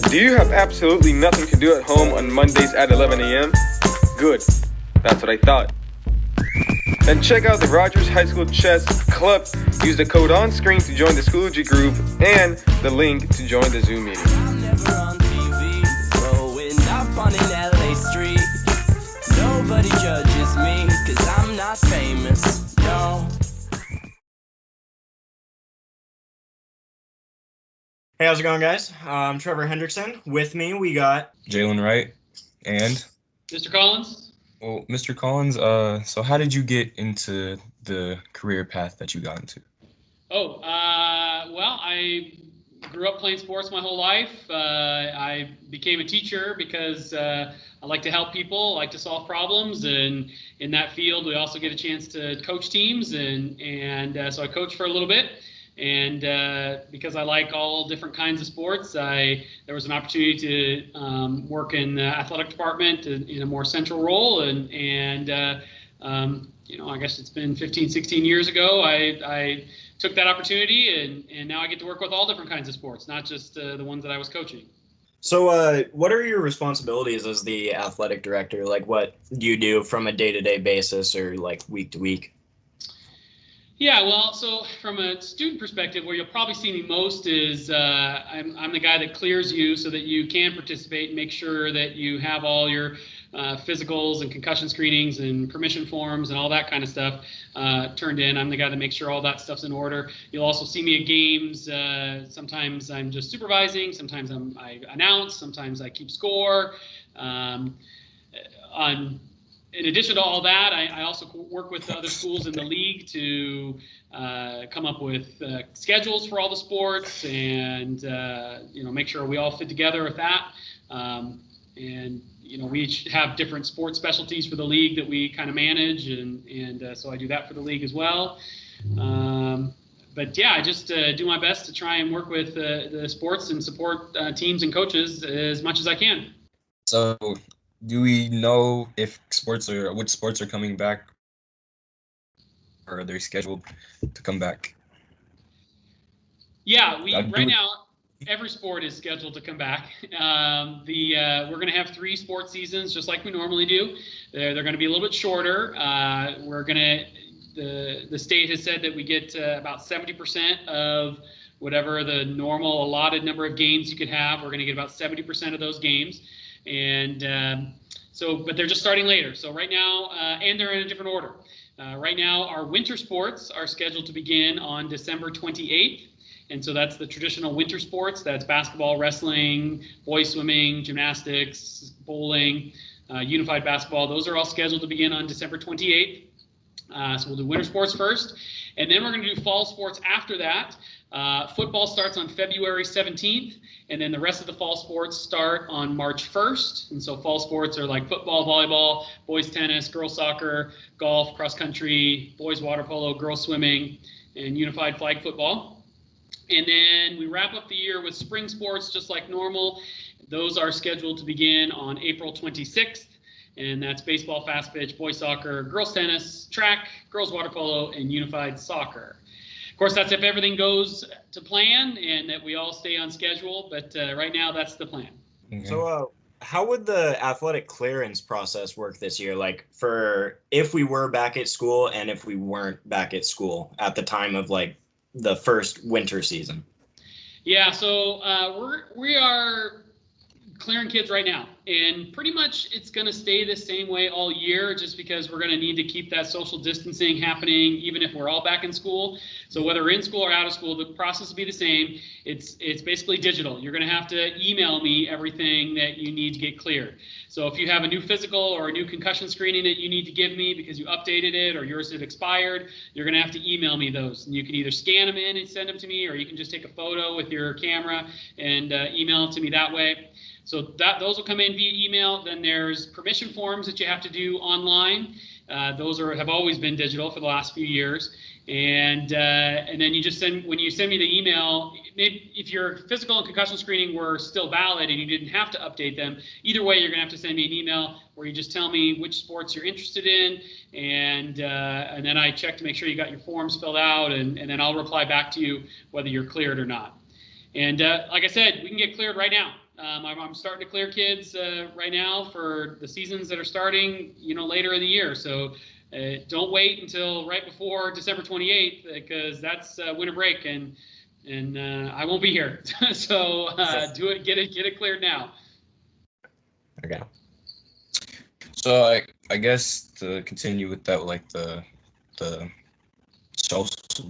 Do you have absolutely nothing to do at home on Mondays at 11 a.m.? Good. That's what I thought. Then check out the Rogers High School Chess Club. Use the code on screen to join the Schoology group and the link to join the Zoom meeting. I'm never on TV, growing up on an LA street. Nobody judges me, cause I'm not famous, no. Hey, how's it going, guys? I'm Trevor Hendrickson. With me, we got Jalen Wright and Mr. Collins. well, Mr. Collins. So how did you get into the career path that you got into? Well, I grew up playing sports my whole life. I became a teacher because I like to help people, like to solve problems, and in that field, we also get a chance to coach teams, and so I coached for a little bit. And because I like all different kinds of sports, there was an opportunity to work in the athletic department in a more central role. And I guess it's been 15, 16 years ago. I took that opportunity, and now I get to work with all different kinds of sports, not just the ones that I was coaching. So what are your responsibilities as the athletic director? Like, what do you do from a day-to-day basis or like week to week? Yeah, well, so from a student perspective, where you'll probably see me most is I'm the guy that clears you so that you can participate and make sure that you have all your physicals and concussion screenings and permission forms and all that kind of stuff turned in. I'm the guy that makes sure all that stuff's in order. You'll also see me at games. Sometimes I'm just supervising. Sometimes I announce. Sometimes I keep score. In addition to all that, I also work with other schools in the league to come up with schedules for all the sports and make sure we all fit together with that. We each have different sports specialties for the league that we kind of manage, and so I do that for the league as well. But yeah, I just do my best to try and work with the sports and support teams and coaches as much as I can. So, do we know if which sports are coming back, or are they scheduled to come back? Yeah, right now every sport is scheduled to come back. We're going to have 3 sports seasons just like we normally do. They're going to be a little bit shorter. The state has said that we get about 70% of whatever the normal allotted number of games you could have. We're going to get about 70% of those games. And but they're just starting later. So right now, and they're in a different order. Right now, our winter sports are scheduled to begin on December 28th. And so that's the traditional winter sports. That's basketball, wrestling, boys swimming, gymnastics, bowling, unified basketball. Those are all scheduled to begin on December 28th. So we'll do winter sports first. And then we're going to do fall sports after that. Football starts on February 17th, and then the rest of the fall sports start on March 1st. And so fall sports are like football, volleyball, boys tennis, girls soccer, golf, cross country, boys water polo, girls swimming, and unified flag football. And then we wrap up the year with spring sports just like normal. Those are scheduled to begin on April 26th. And that's baseball, fast pitch, boys soccer, girls tennis, track, girls water polo, and unified soccer. Of course, that's if everything goes to plan and that we all stay on schedule. But right now, that's the plan. Okay. So how would the athletic clearance process work this year? Like for if we were back at school and if we weren't back at school at the time of like the first winter season? Yeah, so we are clearing kids right now, and pretty much it's going to stay the same way all year, just because we're going to need to keep that social distancing happening even if we're all back in school. So whether we're in school or out of school, the process will be the same. It's basically digital. You're going to have to email me everything that you need to get cleared. So if you have a new physical or a new concussion screening that you need to give me because you updated it or yours had expired, you're going to have to email me those. And you can either scan them in and send them to me, or you can just take a photo with your camera and email it to me that way. So those will come in via email. Then there's permission forms that you have to do online. Those have always been digital for the last few years. And then you just when you send me the email, maybe if your physical and concussion screening were still valid and you didn't have to update them, either way, you're going to have to send me an email where you just tell me which sports you're interested in, and then I check to make sure you got your forms filled out, and then I'll reply back to you whether you're cleared or not. And like I said, we can get cleared right now. I'm starting to clear kids right now for the seasons that are starting, later in the year. So don't wait until right before December 28th because that's winter break and I won't be here. So do it, get it cleared now. Okay. So I guess to continue with that, like the social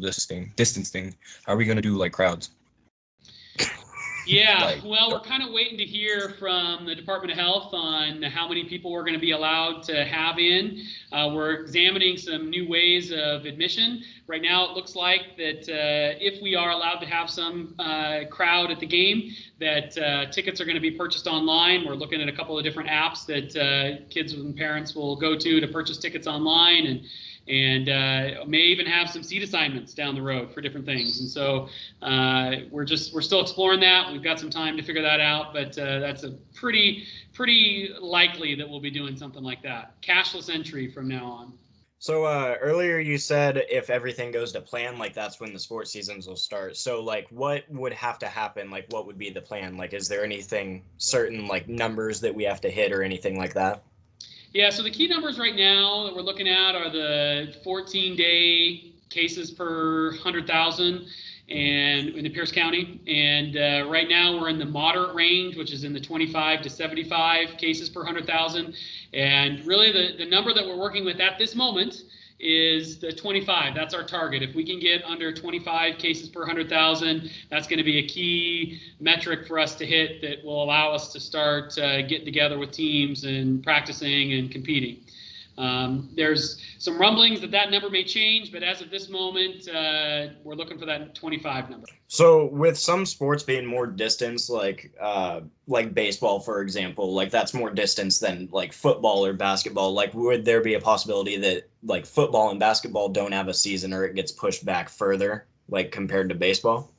distancing, how are we gonna do like crowds? Yeah, Like, well, we're kind of waiting to hear from the Department of Health on how many people we're going to be allowed to have in. We're examining some new ways of admission. Right now, it looks like that if we are allowed to have some crowd at the game, that tickets are going to be purchased online. We're looking at a couple of different apps that kids and parents will go to purchase tickets online and may even have some seat assignments down the road for different things. And so we're still exploring that. We've got some time to figure that out, but that's a pretty likely that we'll be doing something like that. Cashless entry from now on. So earlier you said if everything goes to plan, like that's when the sports seasons will start. So like what would have to happen? Like what would be the plan? Like is there anything certain like numbers that we have to hit or anything like that? Yeah, so the key numbers right now that we're looking at are the 14-day cases per 100,000 and in the Pierce County. And right now we're in the moderate range, which is in the 25 to 75 cases per 100,000. And really the number that we're working with at this moment is the 25. That's our target. If we can get under 25 cases per 100,000, that's going to be a key metric for us to hit that will allow us to start getting together with teams and practicing and competing. There's some rumblings that number may change, but as of this moment, we're looking for that 25 number. So with some sports being more distance, like baseball, for example, like that's more distance than like football or basketball. Like, would there be a possibility that like football and basketball don't have a season or it gets pushed back further, like compared to baseball?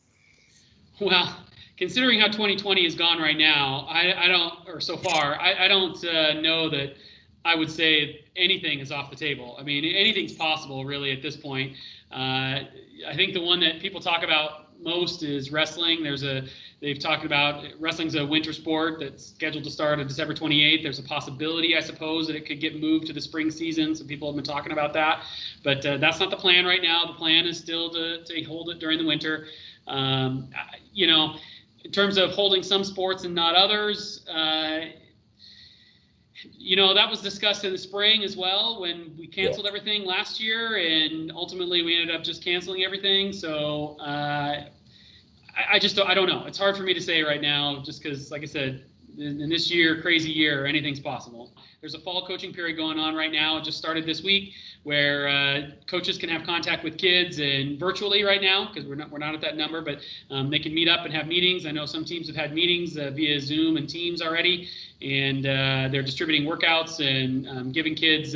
Well, considering how 2020 has gone right now, I don't, or so far, I don't know that I would say anything is off the table. I mean, anything's possible really at this point. I think the one that people talk about most is wrestling. They've talked about wrestling's a winter sport that's scheduled to start on December 28th. There's a possibility, I suppose, that it could get moved to the spring season. Some people have been talking about that, but that's not the plan right now. The plan is still to hold it during the winter. In terms of holding some sports and not others, that was discussed in the spring as well when we canceled everything last year, and ultimately we ended up just canceling everything. So I don't know. It's hard for me to say right now, just because, like I said, in this year, crazy year, anything's possible. There's a fall coaching period going on right now. It just started this week, where coaches can have contact with kids and virtually right now, because we're not at that number, but they can meet up and have meetings. I know some teams have had meetings via Zoom and Teams already, and they're distributing workouts and giving kids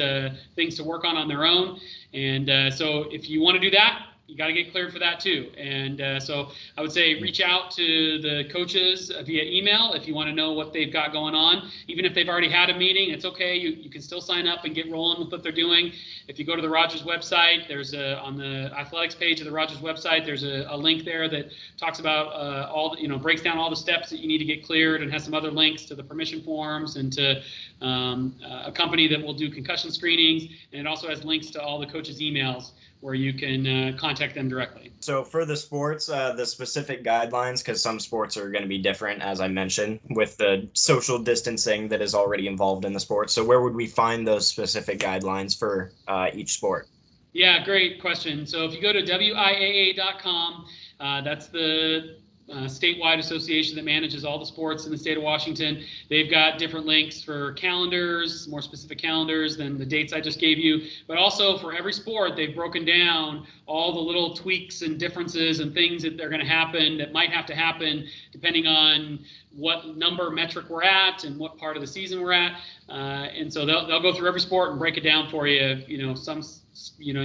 things to work on their own. And so if you want to do that, you got to get cleared for that too. And so I would say reach out to the coaches via email if you want to know what they've got going on. Even if they've already had a meeting, it's okay. You can still sign up and get rolling with what they're doing. If you go to the Rogers website, there's on the athletics page of the Rogers website, there's a link there that talks about breaks down all the steps that you need to get cleared, and has some other links to the permission forms and to a company that will do concussion screenings. And it also has links to all the coaches' emails where you can contact them directly. So for the sports, the specific guidelines, because some sports are going to be different, as I mentioned, with the social distancing that is already involved in the sport. So where would we find those specific guidelines for each sport? Yeah, great question. So if you go to WIAA.com, that's the statewide association that manages all the sports in the state of Washington. They've got different links for calendars, more specific calendars than the dates I just gave you. But also for every sport, they've broken down all the little tweaks and differences and things that are going to happen, that might have to happen depending on what number metric we're at and what part of the season we're at. And so they'll go through every sport and break it down for you. You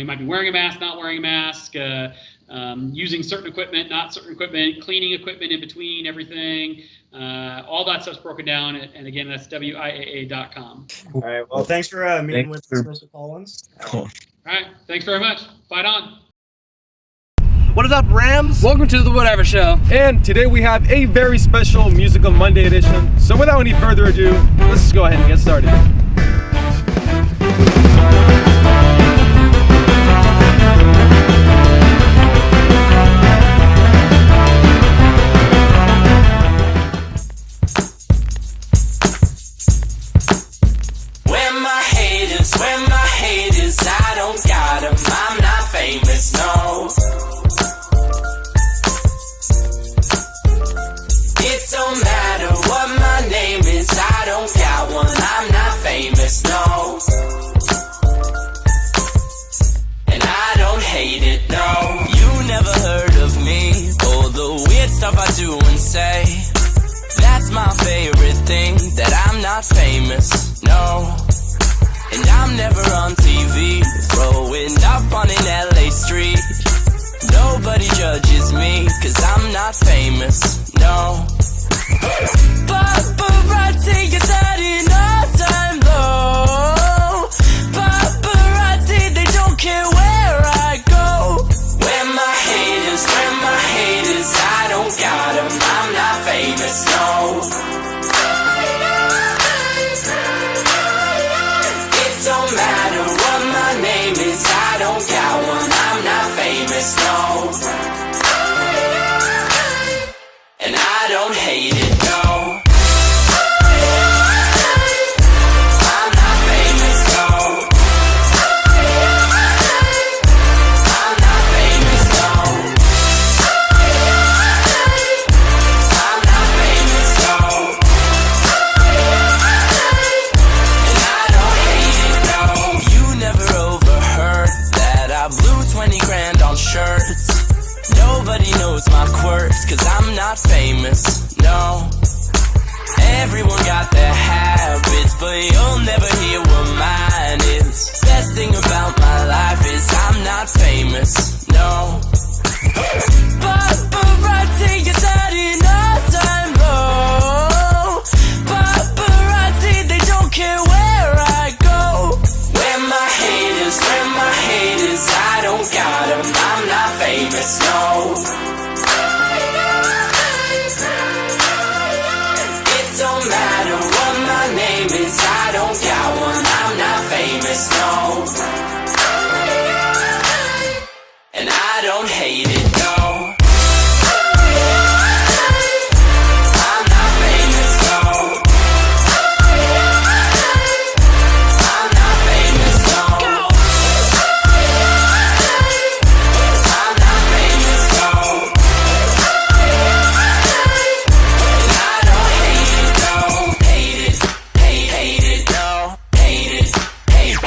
might be wearing a mask, not wearing a mask, using certain equipment, not certain equipment, cleaning equipment in between everything. All that stuff's broken down. And again, that's WIAA.com. All right. Well, thanks for meeting with us, Mr. Collins. All right. Thanks very much. Fight on. What is up, Rams? Welcome to the Whatever Show. And today we have a very special Musical Monday edition. So without any further ado, let's just go ahead and get started. Where my haters, I don't got them, I'm not famous, no. It don't matter what my name is, I don't got one, I'm not famous, no. And I don't hate it, no. You never heard of me, or the weird stuff I do and say. That's my favorite thing, that I'm not famous, no. And I'm never on TV, throwing up on an LA street. Nobody judges me, cause I'm not famous, no. Paparazzi is at an all-time low. Paparazzi, they don't care where I go. Where my haters, I don't got them, I'm not famous, no. Don't matter what my name is, I don't got one, I'm not famous, no. And I don't hate it, no. I'm not famous, no. I'm not famous, no. I'm not famous, no. And I don't hate it, no. You never overheard that I blew 20 grand on shirts. Nobody knows my quirks, cause I'm not famous, no. Everyone got their habits, but you'll never hear what mine is. Best thing about my life is I'm not famous, no. Paparazzi is at an all-time low. Paparazzi, they don't care where I go. Where my haters, I don't got them, I'm not famous, no. It don't matter what my name is, I don't got one, I'm not famous, no. And I don't hate it, no. I'm not famous, no. I'm not famous, no. I'm not famous, no. And I don't hate it, no. Hate it, hate it, no. Hate it, hate it.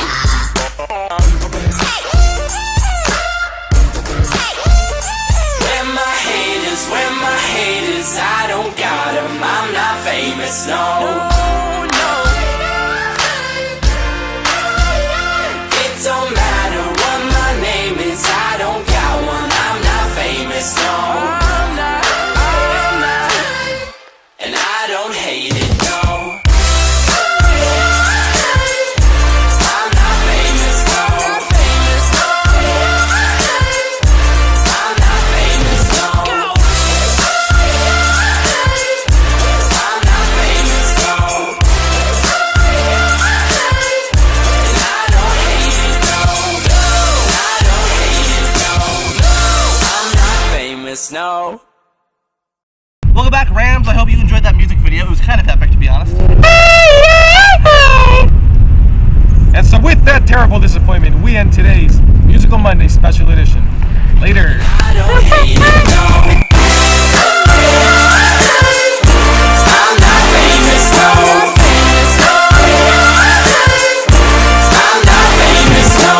Where my haters, I don't got them, I'm not famous, no. No. It don't matter what my name is, I don't got one, I'm not famous, no. I'm not. And I don't hate it, no. I'm not famous, no. I'm not famous, no. I'm not famous, no. And I don't hate it, no. I don't hate it, no. I'm not famous, no. Welcome back, Rams. I hope you enjoyed that music video. It was kind of epic, to be honest. And so with that terrible disappointment, we end today's Musical Monday special edition. Later. I don't hate it, no. I'm not famous, no. I'm not famous, no.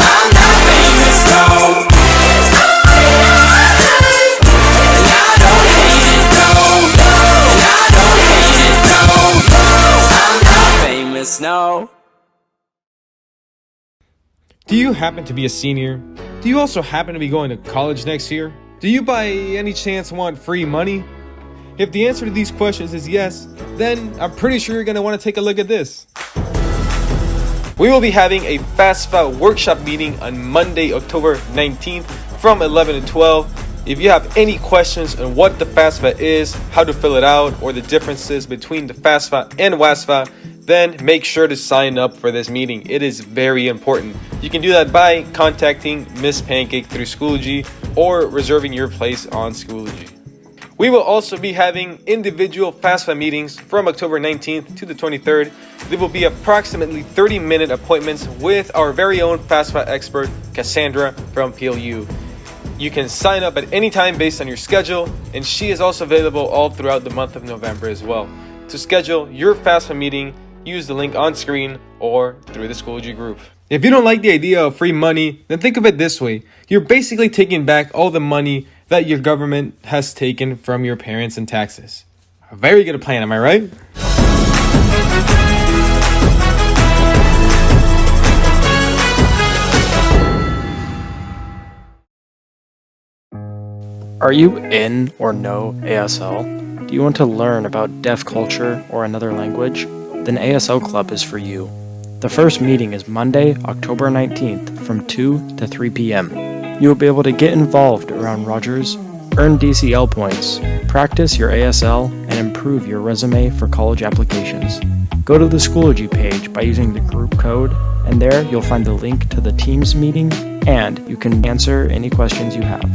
I'm not famous, no. And I don't hate it, no. And I don't hate it, no. I'm not famous, no. Do you happen to be a senior? Do you also happen to be going to college next year? Do you by any chance want free money? If the answer to these questions is yes, then I'm pretty sure you're going to want to take a look at this. We will be having a FAFSA workshop meeting on Monday, October 19th from 11 to 12. If you have any questions on what the FAFSA is, how to fill it out, or the differences between the FAFSA and WASFA, then make sure to sign up for this meeting. It is very important. You can do that by contacting Miss Pancake through Schoology or reserving your place on Schoology. We will also be having individual FAFSA meetings from October 19th to the 23rd. There will be approximately 30-minute appointments with our very own FAFSA expert, Cassandra from PLU. You can sign up at any time based on your schedule, and she is also available all throughout the month of November as well. To schedule your FAFSA meeting, use the link on screen or through the Schoology group. If you don't like the idea of free money, then think of it this way. You're basically taking back all the money that your government has taken from your parents in taxes. A very good plan, am I right? Are you in or know ASL? Do you want to learn about deaf culture or another language? Then ASL Club is for you. The first meeting is Monday, October 19th from 2 to 3 p.m. You will be able to get involved around Rogers, earn DCL points, practice your ASL, and improve your resume for college applications. Go to the Schoology page by using the group code, and there you'll find the link to the Teams meeting, and you can answer any questions you have.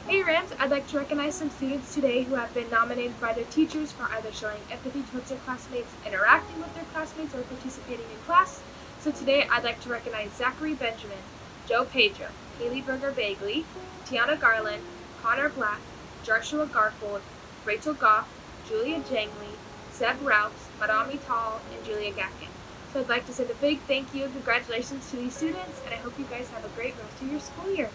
Hey Rams, I'd like to recognize some students today who have been nominated by their teachers for either showing empathy towards their classmates, interacting with their classmates, or participating in class. So today I'd like to recognize Zachary Benjamin, Joe Pedro, Haley Berger Bagley, Tiana Garland, Connor Black, Joshua Garfold, Rachel Goff, Julia Jangley, Seb Rouse, Madame Tall, and Julia Gatkin. So I'd like to send a big thank you and congratulations to these students, and I hope you guys have a great rest of your school year.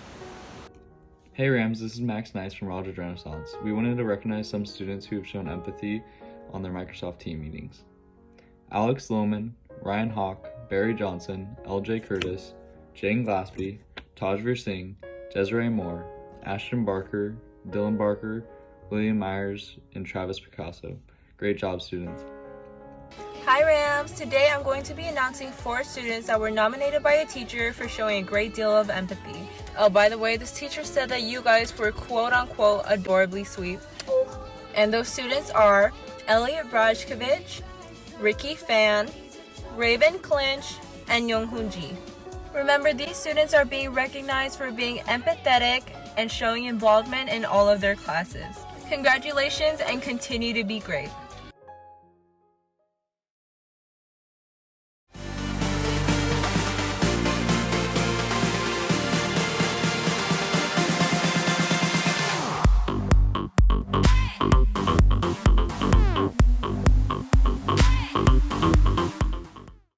Hey Rams, this is Max Nice from Rogers Renaissance. We wanted to recognize some students who have shown empathy on their Microsoft team meetings. Alex Lohman, Ryan Hawk, Barry Johnson, LJ Curtis, Jane Glaspie, Tajveer Singh, Desiree Moore, Ashton Barker, Dylan Barker, William Myers, and Travis Picasso. Great job, students. Hi Rams! Today I'm going to be announcing 4 students that were nominated by a teacher for showing a great deal of empathy. Oh, by the way, this teacher said that you guys were quote-unquote adorably sweet. And those students are Elliot Brajkovic, Ricky Fan, Raven Clinch, and Younghoon Ji. Remember, these students are being recognized for being empathetic and showing involvement in all of their classes. Congratulations and continue to be great.